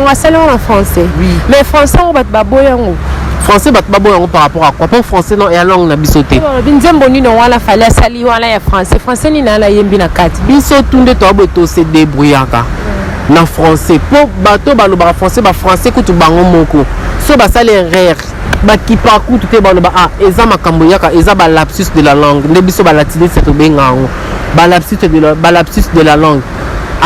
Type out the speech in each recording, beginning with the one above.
a salé en français. Oui. Mais français, on va te baboyango. Français, bat baboyango par rapport à quoi? Pour français, non, et la langue n'a bisoté. Binzembo ni non wala fallait sali wala ya français. Français ni na la yembi na kati. Bisotunde to aboto se débrouillaka. Na français. Pour bateau, ba français, ba français, kutu bango moko. So ba sali rare. Ba qui parcourt tout est bon ba ah eza makambo yaka eza ba lapsus de la langue. Ne biso ba latiner c'est to bengango. Ba lapsus de la langue.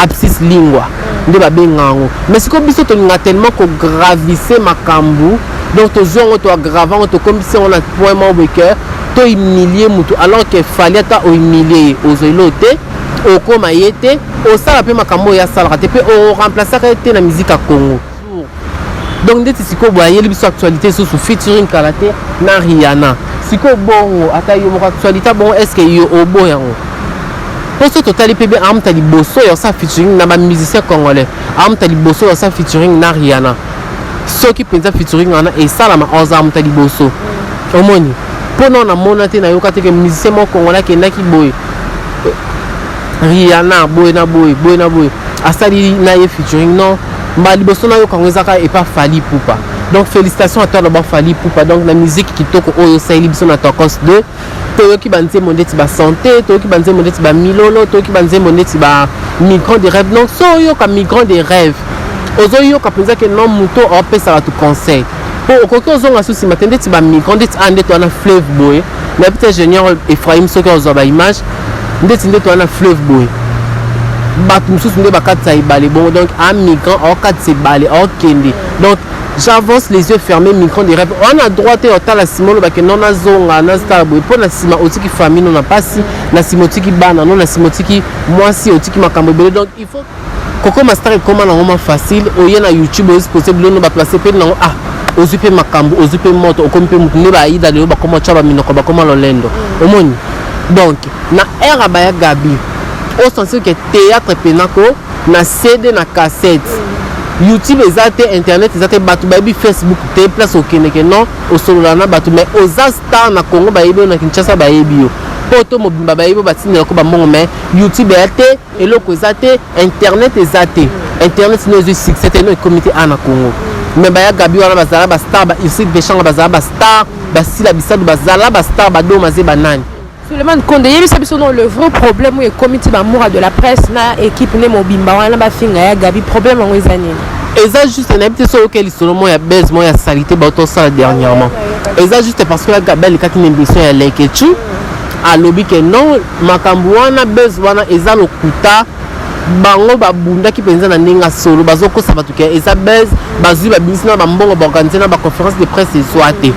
Abscis lingua. De ba bengango. Mais si ko biso to nga tellement ko gravissé makambo. Donc to zongo to aggravant to comme si on a point mon cœur to humilier mutu alors que fallait ta humilier aux elote au koma yete au sala pe makambo ya sala te pe au remplacer ka na musique à Congo. Donc ndeti siko boye biso actualité sous featuring Kalaté na Rihanna. Siko bongo ata yo mo actualité bon est-ce que yo obo yango. Pour ce total PB am tali bosso yo sa featuring na ba musicien congolais. Am tali bosso yo sa featuring na Rihanna. Ceux qui pensent featuring en et ça la ma ozam tali bosso. Omoni. Pendant na monate na yo kate que musicien mo congolais qui na ki boy. Rihanna boy na boy. Asali na ye featuring non. Mbali bosso na yo kongezaka et pas Fally Ipupa. Donc félicitations à toi d'abord Fally Ipupa. Donc la musique qui toko oyo saili biso na Tokos 2. Toyo ki banze mondeti ba santé, toyo ki banze mondeti ba milolo, toyo ki banze mondeti ba migrant des rêves. Donc so yo ka migrant des rêves. Ozo yo ka penza que non muto opé ça va tout conseil. Pour koko ozo nga souci matende ti ba migrant ndeti ande to na fleuve boy. Na peut ingénieur Ephraim soki ozo ba image. Ndeti ndeti to na fleuve boy. Batum sous nde ba katsa ibale bon donc un migrant au katsa ibale au kende. Donc j'avance les yeux fermés migrant des rêves. On a droit au temps la simolo ba que non na zonga na star boy pour na sima otiki famille non na pasi na simotiki bana non na simotiki moi si otiki makambo bele donc il faut Koko Master comment na moment facile oye na YouTube aussi possible no ba placer pe na ah ozupe makambo ozupe moto okompe mutune ba ida le ba comment chaba minoko ba comment lolendo omoni donc na era ba ya Gabi au sens que théâtre penako na CD na cassette YouTube ezate internet ezate batu ba bi Facebook te place au Keneke non au solo na batu mais aux star na Congo ba yebo na Kinshasa ba yebio poto mobimba ba yebo batina ko ba mongo mais YouTube ezate eloko ezate internet ezate internet no zo succès no comité ana Congo mais ba ya Gabi wana bazala ba star ba ici Bechanga bazala ba star ba sila bisadu bazala ba star ba do maze banani Suleiman Konde yebi sabiso non le vrai problème où est comité ba de la presse na équipe ne mobimba wana ba finga ya Gabi problème en ezani et ça juste un habité sur lequel ils sont moi ya baise moi ya salité ba to ça dernièrement et ça juste parce que la Gabel quand une émission ya lekechu a lobby que non makambo wana baise wana eza lokuta bango babunda ki penza na ninga solo bazoko sa batuke eza baise bazui ba business na mbongo ba organiser na ba conférence de presse ezoate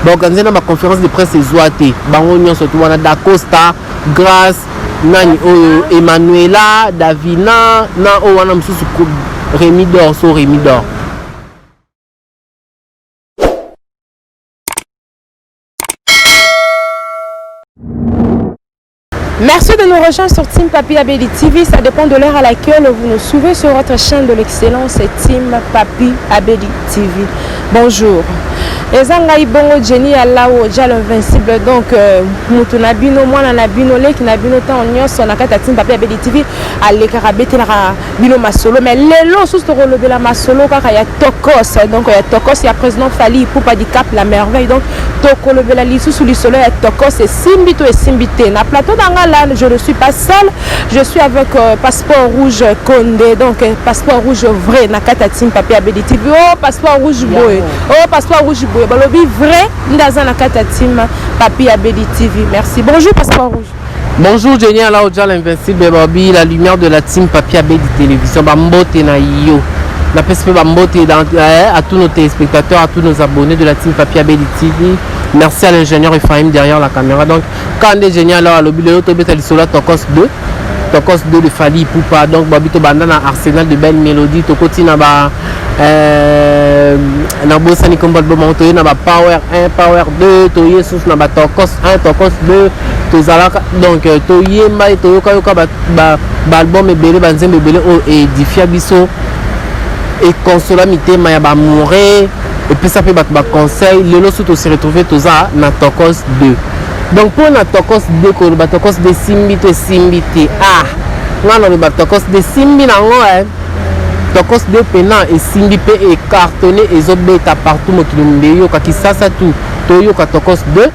ba organiser na ba conférence de presse ezoate bango nyonso to wana Dacosta Grâce nani oyo Emmanuela Davina na o wana msusu Rémi d'or. Merci de nous rejoindre sur Team Papi Abedi TV. Ça dépend de l'heure à laquelle vous nous suivez sur votre chaîne de l'excellence, Team Papi Abedi TV. Bonjour. Ezanga ibongo Jenny Alao Dia l'invincible donc mutuna bino mwana na bino leki na bino ta onyoso na kata Team Papi Abedi TV ale karabete la bino masolo mais lelo sous to relever la masolo kaka ya Tokos donc ya Tokos ya président Fally Ipupa di Cap la merveille donc toko lever la lisu sous le soleil ya Tokos et simbité na plateau d'anga là je ne suis pas seul je suis avec passeport rouge Condé donc passeport rouge vrai na kata Team Papi Abedi TV oh passeport rouge boy oh passeport rouge boy balobi vrai ndaza na kata Team Papi Abedi TV merci bonjour passeport rouge. Bonjour Jenny Alao Dia l'invincible Bobby la lumière de la Team Papi Abedi télévision bambote na yo na peste bambote à tous nos téléspectateurs à tous nos abonnés de la Team Papi Abedi TV. Merci à l'ingénieur Ephraim derrière la caméra donc quand des Jenny Alao alobi le to beta lisolo Tokos 2 de Fally Ipupa donc babito banda na arsenal de belles mélodies to kotina ba na bosani komba bo to na ba power 1 power 2 to yesus na ba Tokos 1 Tokos 2 to zalaka donc to yemba to yoka ba album ebele banzembe ebele o édifia biso et consola mitema ya ba mourir et puis ça peut ba conseil lelo surtout se retrouver to za na Tokos 2. Donc pour na Tokos 2 ko ba Tokos de simbite ah ngana le ba Tokos de simbi na ngo tokos de pena esimbi pe e cartonné ezobeta partout mokili mbeyo kakisasa tout toyoka tokos de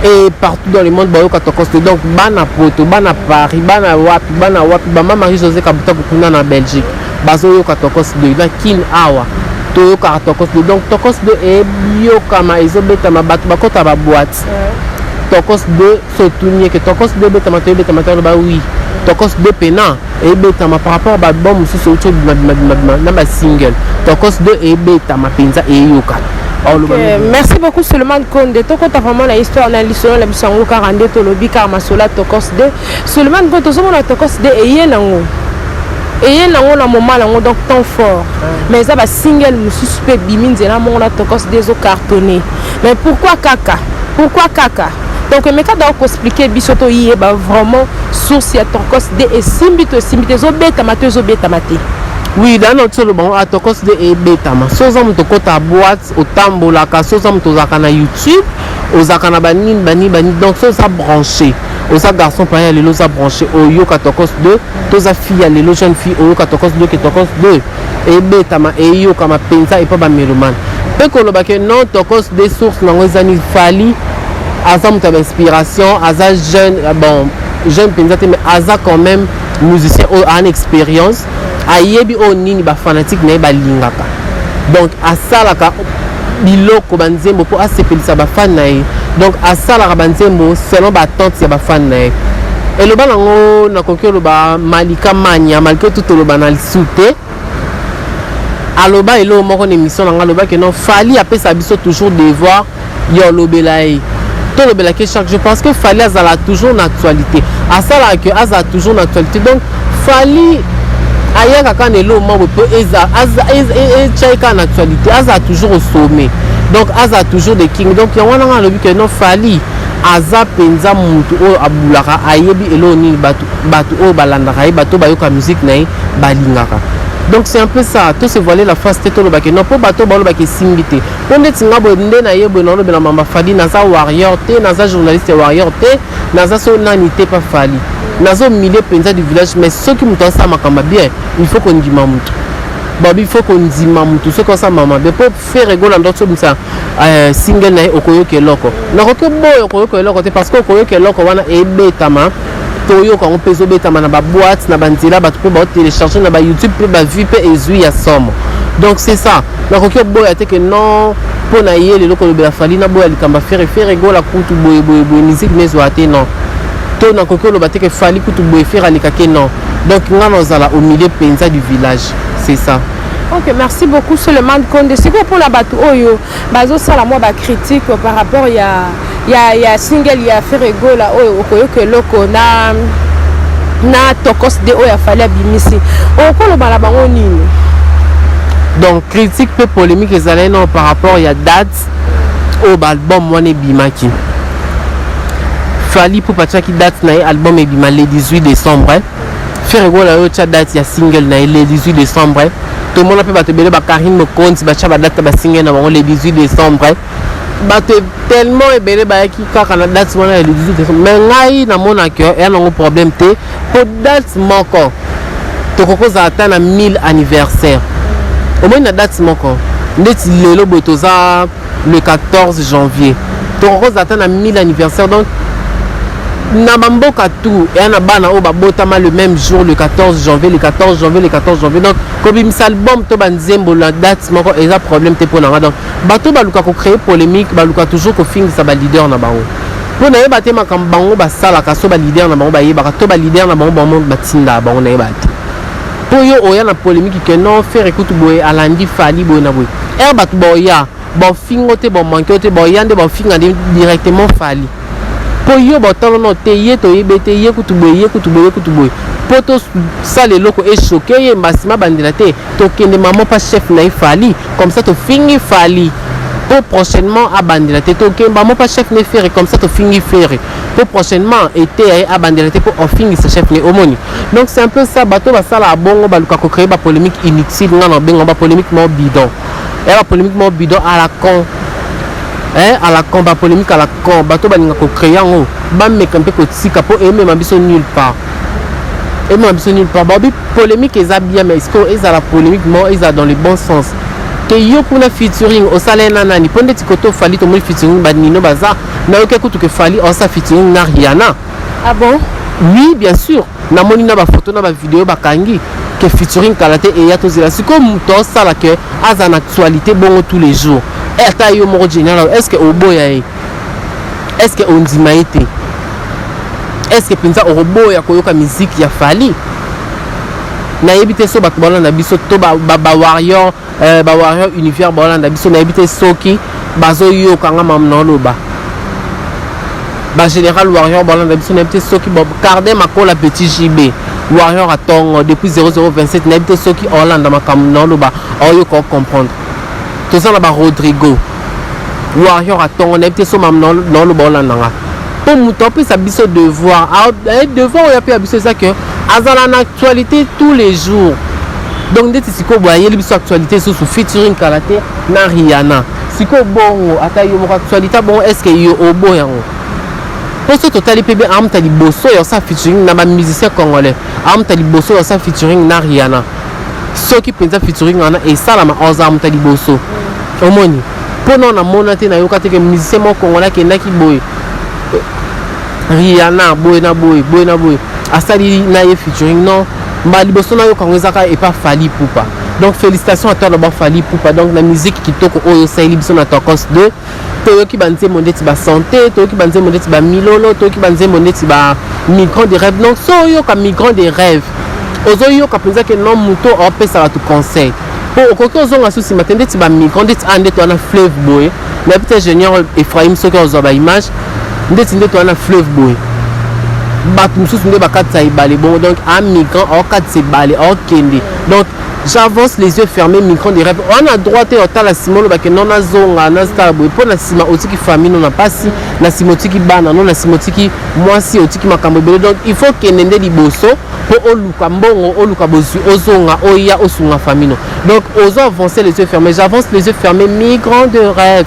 et partout dans le monde bayoka tokos de donc bana poto bana Paris bana wapi bama Marie-Josée Kabuta kokuna na Belgique bazoyoka tokos de na kin awa toyoka tokos de donc tokos de ebiyokama ezobetama bato bakota ba boîte tokos de sotunie que tokos de betama ba oui tokos de pena ebetama par rapport ba album mususu ocho na ba single tokos de ebetama penza eyoka. Okay. Merci beaucoup Suleiman Konde. Toko ta vraiment la histoire na lisolo la bisango 42 to lobi car masola tokos de Suleiman Konde tozo na tokos de eyenango. Eyenango na moment nango donc temps fort. Mais ça ba single mususu pe biminze na mon na tokos des au cartonné. Mais pourquoi kaka? Donc mais quand on expliquer bisoto yi ba vraiment source ya tokos de et simbito zo beta mate. Oui, dans notre solo bon, à tokos de ebetama. Soza muto kota boîte au tambolaka, soza muto zakana YouTube, au zakana bani, donc soza branché. Oza garçon pareil les loza branché au yoka tokos de, toza fille les jeunes filles au yoka tokos de que tokos de ebetama et yoka ma penza et pas ba meloman. Pe koloba que non tokos de sources nango zani fali aza muta inspiration, aza jeune bon, jeune penza mais aza quand même musicien en expérience. Ayebi o nini ba fanatique na ba lingaka donc asalaka biloko banzembo po asepelisa ba fan na ye donc asalaka banzembo selon ba tante ya ba fan na ye eloba nango na kokelo ba malika manya malika tout eloba na lisute aloba elo moko na émission na ngaloba que non fali apesa biso toujours devoir yo lobela ye to lobela que chaque jour parce que fali azala toujours na actualité asala que azala toujours na actualité donc fali ayaka quand elo moko pe eza chaika en actualité aza toujours au sommet donc aza toujours des king donc yango nanga lobi que non fali aza penza mutu o abulaka ayebi elo ni batu o balandaka ye bato bayoka musique na ye balingaka donc c'est un peu ça tout se voiler la face tête lo baki non po bato ba lo baki simbité po ndeti ngabo nde na yebo na lo bela mama fali naza warrior te naza journaliste warrior te naza so nani te pas fali nazo milieu penza du village mais ceux qui muto ça makamba bien il faut qu'on dise mamutu babi il faut qu'on dise mamutu ce qu'on ça mama be pour faire rigoler dans tout ça single na okoyo ke loko na ko boyo okoyo ke loko te parce que okoyo ke loko wana ebetama toyo quand on peut obetama na ba boîte na banzela ba to ba télécharger na ba YouTube pe ba vue pe ezui ya somme donc c'est ça na ko boyo te que non pour na yele loko be la fali na boya likamba faire rigoler kutu boyo musique mezo ate non to na ko lo bateke fali kutu boyo faire alikake non donc ngana zala au milieu penza du village c'est ça. Ok, merci beaucoup Suleiman Konde. C'est quoi pour la bateau Oyo bazo sala moi ba critique par rapport il y a single il y a Ferrego là Oyo que loko na tokos de Oyo fallait abimisi. Oko lo bala bango nini? Donc critique peu polémique ezalé non par rapport il y a date au album moi ne bimaki. Fali pour patchaki date na album ebima le 18 décembre. Ferrego là Oyo date il y a single na le 18 décembre. Tout le monde peut battre belle Karim Mokonzi bacha ba date ba single na le 18 décembre bato tellement ebele ba ki kaka na date wana le 18 décembre mais ngai na mona que et na problème te pour date moko to kokoza ata na 1000 anniversaire au moins na date moko ndeti lelo botoza le 14 janvier to kokoza ata na 1000 anniversaire donc na bamboka tout et na bana o babotama le même jour le 14 janvier donc comme mis album to banzembo la date moko eza problème te pour na donc bato baluka ko créer polémique baluka toujours ko fingi sa ba leader na bango pour na yeba te makam bango ba sala ka so ba leader na bango ba yeba to ba leader na bango bango batinda bango na yeba te pour yo oya na polémique que non faire écoute boy alandi fali boy na boy bato boya bon fingo te bon manqué te boya nde bon finga directement fali pour yo botolo no te ye to yebete ye kutu boy poto ça les locaux est choqué ye masima bandela te to kende maman pas chef na fali comme ça to fingi fali pour prochainement à bandela te to kende maman pas chef ne faire comme ça to fingi faire pour prochainement été à bandela te pour fingi ce chef ne omoni donc c'est un peu ça bato ba sala bongo baluka ko créer ba polémique inutile ngana bengo ba polémique mo bidon et ba polémique mo bidon à la con à la combat polémique à la con bato baninga ko créer ngo ba mekampe ko tsika po aimer mabiso nulle part et moi je nulle part babi polémique eza bien mais est-ce que eza la polémique moi eza dans le bon sens que yo kuna featuring au salaire nani ponde tikoto fali to mo featuring ba Nino baza na yoke kutu ke fali on sa featuring na Rihanna. Ah bon? Oui bien sûr na moni na ba photo na ba vidéo ba kangi que featuring kalate et ya to zela siko muto sala que aza na actualité bon tous les jours et ata yo mo général est-ce que oboya est-ce que on dit maïté est-ce que penza oboya koyoka musique ya fali na yebite so bato balanda biso to ba warrior univers balanda biso na yebite soki bazo yoka nga mamna loba ba général warrior balanda biso na yebite soki Cardin Makola Petit JB warrior à Tongo depuis 0027 na yebite soki Orlando makamna loba oyo ko comprendre to ça na ba Rodrigo warrior à Tongo na yebite so mamna loba Orlando nga pour muto pe sa biso devoir devoir ya pe biso ça que azala na actualité tous les jours donc dès siko boye biso actualité sous featuring kalate na Rihanna siko bongo ata yo mo actualité bon est-ce que yo oboya ngo pour ce total pb am tali bosso yo sa featuring na ba musicien congolais am tali bosso yo sa featuring na Rihanna ceux qui pensa featuring na et ça la ma am tali bosso omoni pour non na monate na yo kate que musicien mo congolais ke na ki boy Rihanna boy na boy asali na ye featuring non mali bosso na yo kongezaka et pas Fally Ipupa donc félicitations à toi d'abord Fally Ipupa donc la musique qui toko oyo saili biso na tokos 2 to ki banze mondeti ba santé to ki banze mondeti ba milolo to ki banze mondeti ba migrant des rêves donc so yo ka migrant des rêves ozo yo ka penza que non muto o pesa ba tu conseil pour okoki ozonga susi matendeti ba migrant ndeti ande to na fleuve boy na peut-être génial Ephraim soki ozo ba image ndeti ndeto na fleuve boy bato mususu nde bakatisa ebale bon donc un migrant okatisa ebale okende donc j'avance les yeux fermés migrant des rêves on a droit te otala sima olobake non nazonga nazitala boye mpo na nsima otiki famille no na pasi na nsima otiki bana no na nsima otiki mwasi otiki makambo ebele donc il faut kende nde liboso mpo oluka mbongo oluka bozwi ozonga oya osunga famille no donc ozo avancer les yeux fermés j'avance les yeux fermés migrant de rêve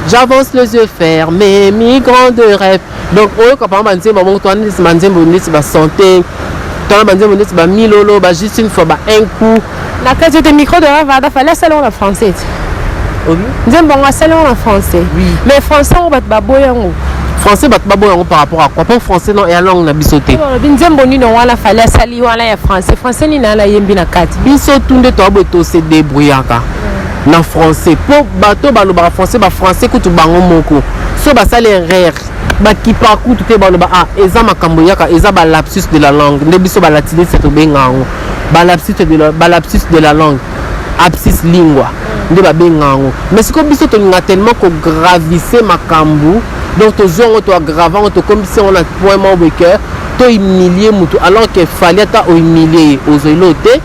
j'avance les yeux fermés migrant de rêve donc oyo ka pamba nzembo bongo to andi nzembo neti ba santé to na nzembo neti ba milolo ba juste une fois ba un coup la case de micro de rêve va falloir salon en français oui nzembo nga salon en français oui mais français on va ba boyango français bat ba boyango par rapport à quoi pour français non et la langue na bisoté nzembo ni no wala falloir sali wala ya français ni na la yembi na kati biso tunde to aboto se débrouillaka na français pour bateau baloba français ba français kutu bango moko so ba sale rare ba qui parcourt tout baloba ah eza makambo yaka eza ba lapsus de la langue nde biso ba latiner c'est to bengango ba lapsus de la langue abscis lingua nde ba bengango mais siko biso to nga tellement ko gravissé makambo donc to zongo to aggravant to comme si on a point mot cœur to humilier mutu alors que fallait ta humilier aux elote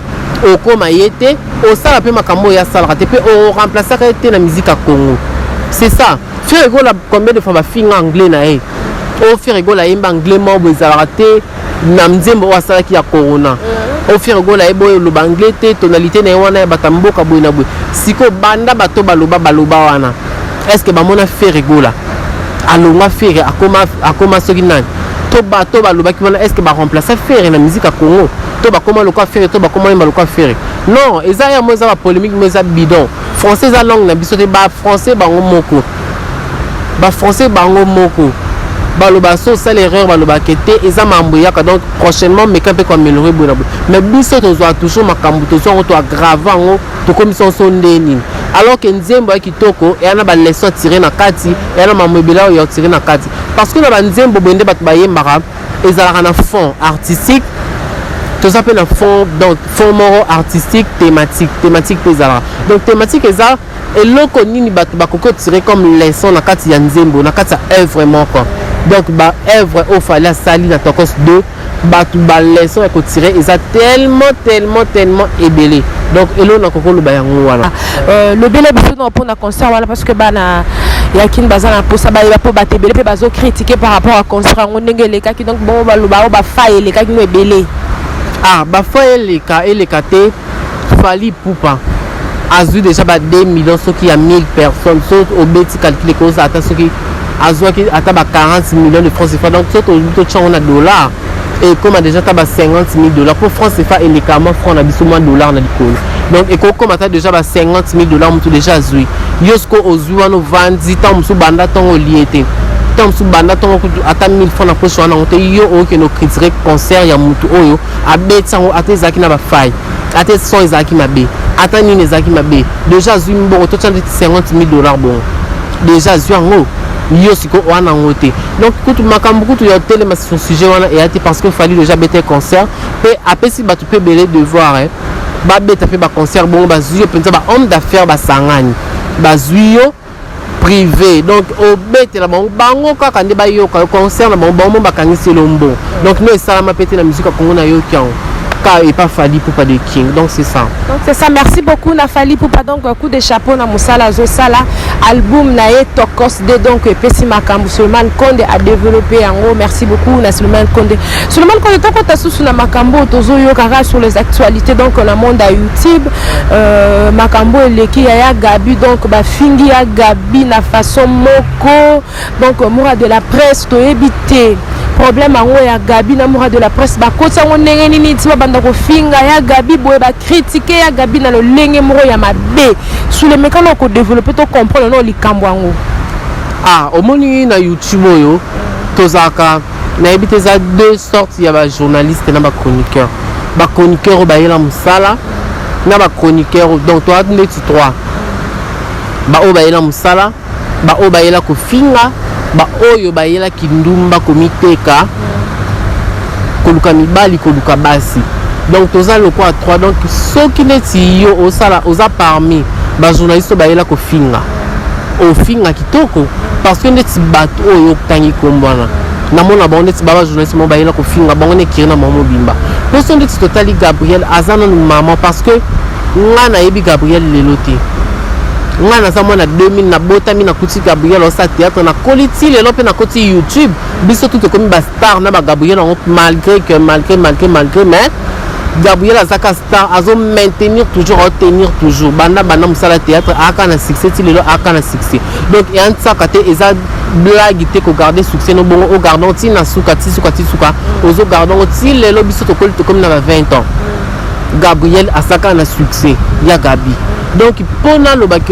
okoma yete osala pe makambo ya salaka te pe o remplacer ka te na musique à Congo c'est ça faire rigola combien de fois ba finga anglais na e o faire rigola yemba anglais mo bezala te na nzembo wa sala ki ya corona o faire rigola e boy lo anglais te tonalité na wana ba tamboka boy na boy siko banda bato baloba wana est-ce que ba mona faire rigola alonga faire akoma soki nani to bato baloba ki wana est-ce que ba remplacer faire na musique à Congo to ba comment le quoi faire to ba comment le quoi faire non eza ya moza ba polémique moza bidon français za langue na biso te ba français bango moko baloba so ça l'erreur baloba kete eza mambo yaka donc prochainement mais quand peut améliorer bon mais biso to zo toujours makambo to zo to aggravant to comme son ndeni alors que nzembo ya kitoko et ana ba leçon tirer na kati et ana mambo bila yo tirer na kati parce que na ba nzembo bende bat ba yembara ezala na fond artistique tout ça peut le fond donc fond moro artistique thématique pesara donc thématique eza et loko nini batu bakoko tirer comme leçon na kati ya nzembo na kati ya œuvre moko donc ba œuvre au fallait sali na tokos 2 batu ba leçon ya ko tirer eza tellement ébélé donc elo na kokolo ba yango wana le belé biso na pona concert wala parce que bana ya kin bazana posa ba po batebele pe bazo critiquer par rapport à concert ngo ndengele kaki donc bon ba loba ba faile kaki no ebele ah ba faile eleka te Fally Ipupa azu déjà ba 2 millions soki ya 1000 personnes so obeti calculer ko ça ata soki azu ki ata ba 40 millions de francs CFA donc so to chango na dollar et comme déjà t'as 50 000 $. Pour France c'est pas élégamment franc on a besoin moins dollars dans l'école. Donc et comme t'as déjà 50 000 $, tu déjà zui. Yosko ozui on vend tant sous banda ton liété. Tant sous banda ton ata 1000 francs na poche on a yo que nos critiques concert ya mutu oyo abetsa ate zaki na ba faille. Ate son ezaki mabe. Ata nini ezaki mabe. Déjà zui mbo to 50 000 $. Bon. Déjà zui en yo siko wana ngote. Donc kutu makambu kutu ya télé ma son sujet wana et ati parce que fallait déjà bêter concert pe après si batu pe belé devoir hein ba bêta pe ba concert bon ba zuyo penza ba homme d'affaires ba sangani ba zuyo privé donc au bêta la bon bango kaka nde ba yo concert na bon bon ba kangisi lombo donc nous ça ma pété la musique kongo na yo kian car et pas Fally Poupa de King. Donc c'est ça. Donc c'est ça. Merci beaucoup na Fally Poupa. Donc coup de chapeau na musala zo sala album na ye Tokos de donc Pesi Makambu Suleiman Konde a développé en gros. Merci beaucoup na Suleiman Konde. Suleiman Konde toko tasu na Makambo tozo yo kara sur les actualités donc le monde à YouTube Makambo eleki ya Gabi donc ba fingi ya Gabi na façon moko donc moura de la presse to éviter problème en haut ya Gabi na moura de la presse ba kotsa ngene nini ti banda ko finga ya Gabi boye ba critiquer ya Gabi na lo lenge moko ya mabe sur les mécanos ko développer to comprendre no likambo ngo au moni na YouTube oyo tozaka na ebité za deux sortes ya ba journalistes na ba chroniqueur ba yela musala na ba chroniqueur donc toi ndeti 3 ba o ba yela musala ba o ba yela ko finga ba oyo ba yela kindumba komiteka koluka mibali koluka basi donc toza loko à 3 donc soki neti yo osala oza parmi ba journaliste ba yela ko finga o finga kitoko parce que neti bato oyo tangi kombana na mona ba neti ba journaliste mo ba yela ko finga bango ne kirina mamo bimba poso neti totali Gabriel azana no maman parce que ngana yebi Gabriel leloté ngana sa mona 2000 na botami na kuti Gabriel au sa théâtre na koliti lelo pe na koti YouTube biso tout comme ba star na ba Gabriel malgré mais Gabriel azaka star azo maintenir toujours retenir toujours banda musala théâtre aka na succès ti lelo aka na succès donc et en ça kate eza blague te ko garder succès no bongo o gardon ti na suka ozo gardon ti lelo biso to comme na 20 ans Gabriel azaka na succès ya Gabi. Donc pendant le bac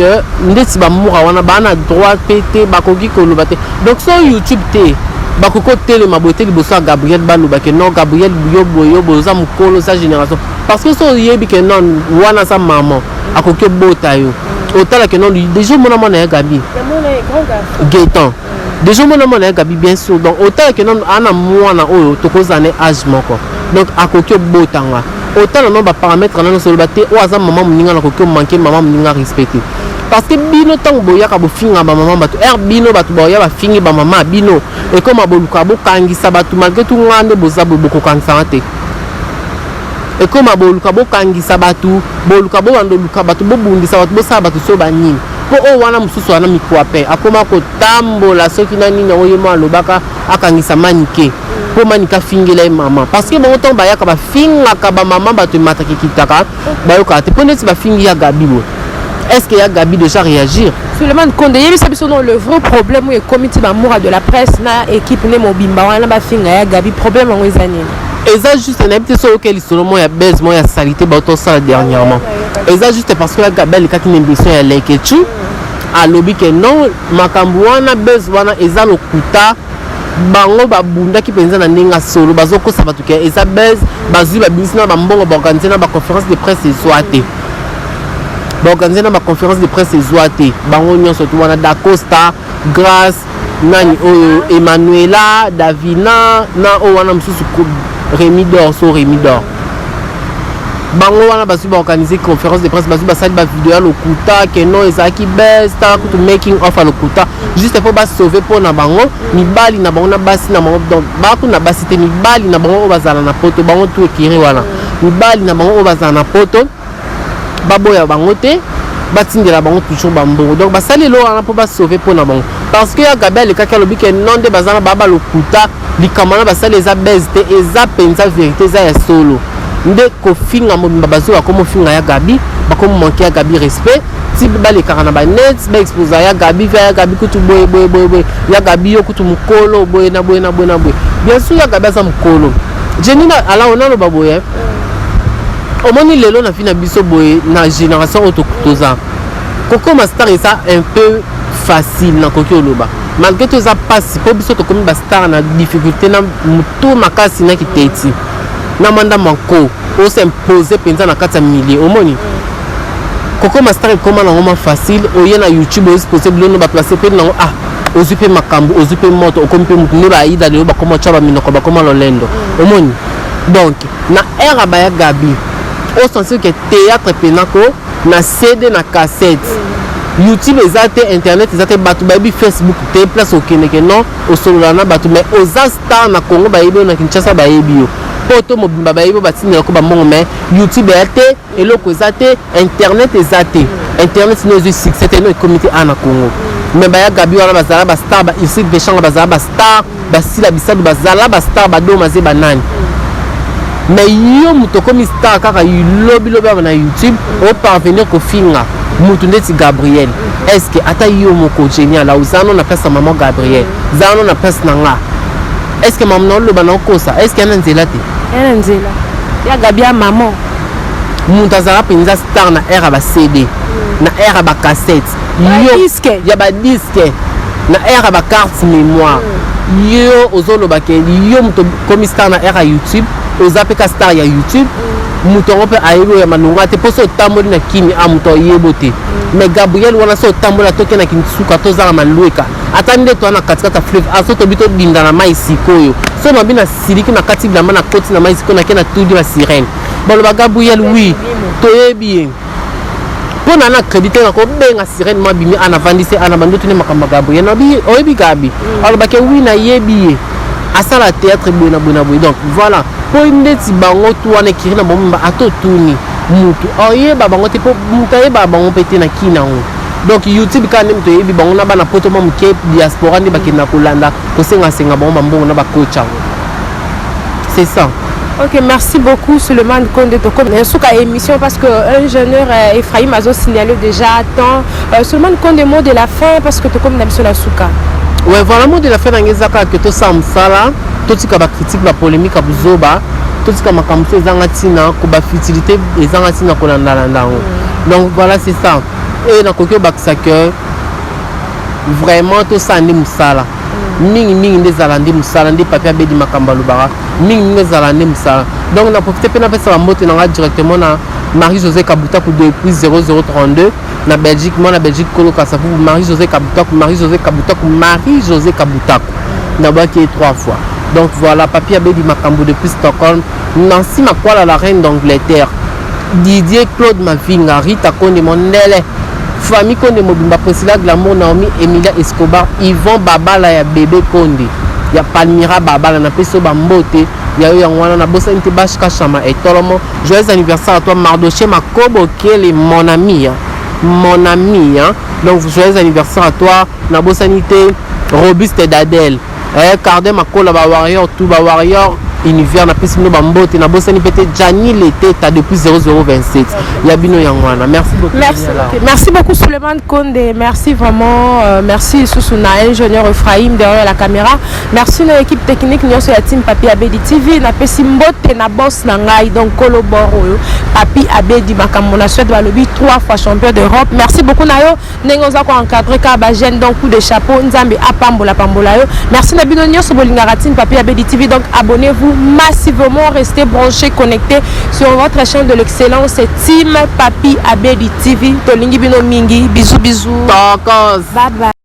ndeti ba moura wana bana droit pété bakoki ko lobate donc sur YouTube té bakoko télé maboté liboso Gabriel ba lobake non Gabriel boyo boza mukolo sa génération parce que so yebi que non wana sa maman akoki bota yo otala que non déjà mona ya Gabi Gaëtan déjà mona ya Gabi bien sûr donc otala que non ana mwana oyo tokozane âge moko donc akoki botanga autant non ba paramètres na so baté o aza maman muninga na ko manquer maman muninga respecter parce que bino tango boya ka bo finga ba maman bato bino bato boya ba fingi ba maman bino et comme aboluka bo kangisa bato malgré tout ngande boza boko kansana te et comme aboluka bo kangisa bato boluka bo andoluka bato bo bundisa bato bo sa bato so ba nini po o wana mususu wana mikwape akoma ko tambola soki na nini oyemo alobaka akangisa manike pour manika fingela maman parce que bon temps ba yaka ba finga ka ba maman ba te mataki kitaka ba yoka te poneti ba fingi ya Gabi bo est-ce que ya Gabi déjà réagir Suleiman Konde yebi sabiso non le vrai problème est comité ba moura de la presse na équipe ne mobimba wana ba finga ya Gabi problème ngo ezani eza juste na ebité so que lisolomo ya base mo ya salité ba to ça dernièrement eza juste parce que la Gabi ka kini ambition ya lekechu a lobby que non makambu wana base wana eza lokuta bango babunda ki penza na ndinga solo bazoko sabatu ke eza base bazu ba business ba mbongo ba organiser na ba conférence de presse ezoate ba organiser na ba conférence de presse ezoate bango nyonso to wana da Costa Grâce nani oyo Emmanuela Davina na o wana msusu Rémi d'Or bango wana basu ba organiser conférence de presse basu ba sali ba vidéo lokuta que non ezaki best ta kutu making of lokuta juste pour ba sauver pour na bango mibali na bango na basi na bango donc ba ku na basi te mibali na bango o bazala na poto bango tout ekiri wana mibali na bango o bazala na poto baboya bango te batindela bango toujours bambongo donc ba sali lo wana pour ba sauver pour na bango parce que ya Gabriel kaka lobi que non de bazana baba lokuta likamana ba sali eza best te eza penza vérité za ya solo nde ko finga mobimba bazo akomo finga ya Gabi bakomo manquer ya Gabi respect ti bale karana ba net ba expose ya Gabi ya Gabi kutu boy ya Gabi yo kutu mukolo boy na bien sûr ya Gabi za mukolo Jenny ala on a le baboye. Au moins lelo na fina biso boye na génération autokutoza. Coco Master est ça un peu facile na koki oloba. Malgré tout ça passe pour biso to comme ba star na difficulté na muto makasi na kiteti. Na manda manko o s'imposer penza na kata millier au moni. Coco Master est comment na facile o yena YouTube est possible no ba placer pe na ozupe makambo ozupe moto okompe mutu ba ida le ba comment chaba minoko ba comment lolendo au moni. Donc na era ba ya Gabi au sens que théâtre penako na CD na cassette YouTube ezate internet ezate batu baby Facebook te place au Keneke non au solana batu mais aux star na Congo bayebi na Kinshasa bayebi yo poto mobimba bayebi batinela ko ba mongo mais YouTube ezate eloko ezate internet ezate internet no zo c'était no comité ana Congo mais baya Gabi wana bazala ba star ba ici vechanga bazala ba star basila bisadu bazala ba star ba do maze banani. Mais yo muto comme star kaka lobi na YouTube au parvenir ko finga mutu ndeti Gabriel. Est-ce que ata yo moko génial la uzano na pesa maman Gabriel zano na pesa nanga est-ce que maman lo bana kosa est-ce que ananzela te ananzela ya Gabia maman mutu azala penza star na era ba CD na era ba cassette yo disque ya ba disque na era ba carte mémoire yo ozolo ba ke yo muto comme star na era YouTube ozapeka star ya YouTube muto ngope ayebo ya manunga te poso tamboli na kini amuto yebo te mais Gabriel wana so tambola toke na kinsuka to za malueka atande to na katikata fleuve aso to bito binda na mai sikoyo so no bina siliki na kati bilamba na koti na mai sikoyo na kena tudi ba sirène bon ba Gabriel oui to yebi pour na créditer na ko benga sirène ma bimi ana vandise ana bandoto ne makamba Gabriel na bi oyebi Gabi alors ba ke oui na yebi à la théâtre bona donc voilà pour une ndeti bango to wana kiri na bomba ato tuni mutu oyeba bango te po mutaye ba bango pete na kina ngo donc YouTube ka nem to yebi bango na bana poto mo mke diaspora ndi bakina kolanda ko senga bango mbongo na ba coach c'est ça. Ok, merci beaucoup Suleiman Konde Toko. Souka émission parce que un jeuneur Ephraim a signalé déjà temps. Suleiman Konde mot de la fin parce que Toko n'aime la souka. Ouais, voilà mot de la fin d'angezaka que to sam sala, to tika ba critique ba polémique ba zoba, to tika makamso ezangatina ko ba futilité ezangatina ko landa ndango. Donc voilà c'est ça. Et na kokyo bakisa que vraiment to sandi musala. Mingi ndezalandi musala ndi papier bedi makamba lubara. Mingi ndezalandi musala. Donc na profiter pe na pesa la moto na directement na Marie-Josée Kabutaku depuis 0032 na Belgique, moi na Belgique koloka ça pour Marie-Josée Kabutaku na baki 3 fois. Donc voilà papier abedi makambo depuis Stockholm, Nancy Makwala la reine d'Angleterre, Didier Claude Mavinga, Rita Konde Mondele, famille Konde Mobimba, Priscilla Glamour, Naomi Emilia Escobar, Yvon Babala ya bébé Konde, ya Palmira Babala na peso bambote. Ya yo wana na bosa nti bashka chama et tolomo. Joyeux anniversaire à toi Mardoché Makobo Kele mon ami hein. Donc joyeux anniversaire à toi na bosa nite Robuste Dadel Cardé Makola ba warrior tout ba warrior univers na pesi no bambote na bosa ni pete Jani l'été ta depuis 0027 ya bino yangwana. Merci beaucoup. Merci beaucoup Suleiman Konde, merci vraiment merci Susuna ingénieur Ephraim derrière la caméra. Merci à l'équipe technique nyonso ya team Papi Abedi TV na pesi mbote na boss na ngai donc koloboro Papi Abedi makambo na Suède balobi 3 fois champion d'Europe. Merci beaucoup nayo nengoza ko encadrer ka ba jeune donc coup de chapeau nzambe apambola yo. Merci na bino nyonso bolingaka team Papi Abedi TV donc abonnez-vous massivement, restez branchés, connectés sur votre chaîne de l'excellence, c'est Team Papi Abedi TV. Tolingi bino mingi, bisous. Bye bye.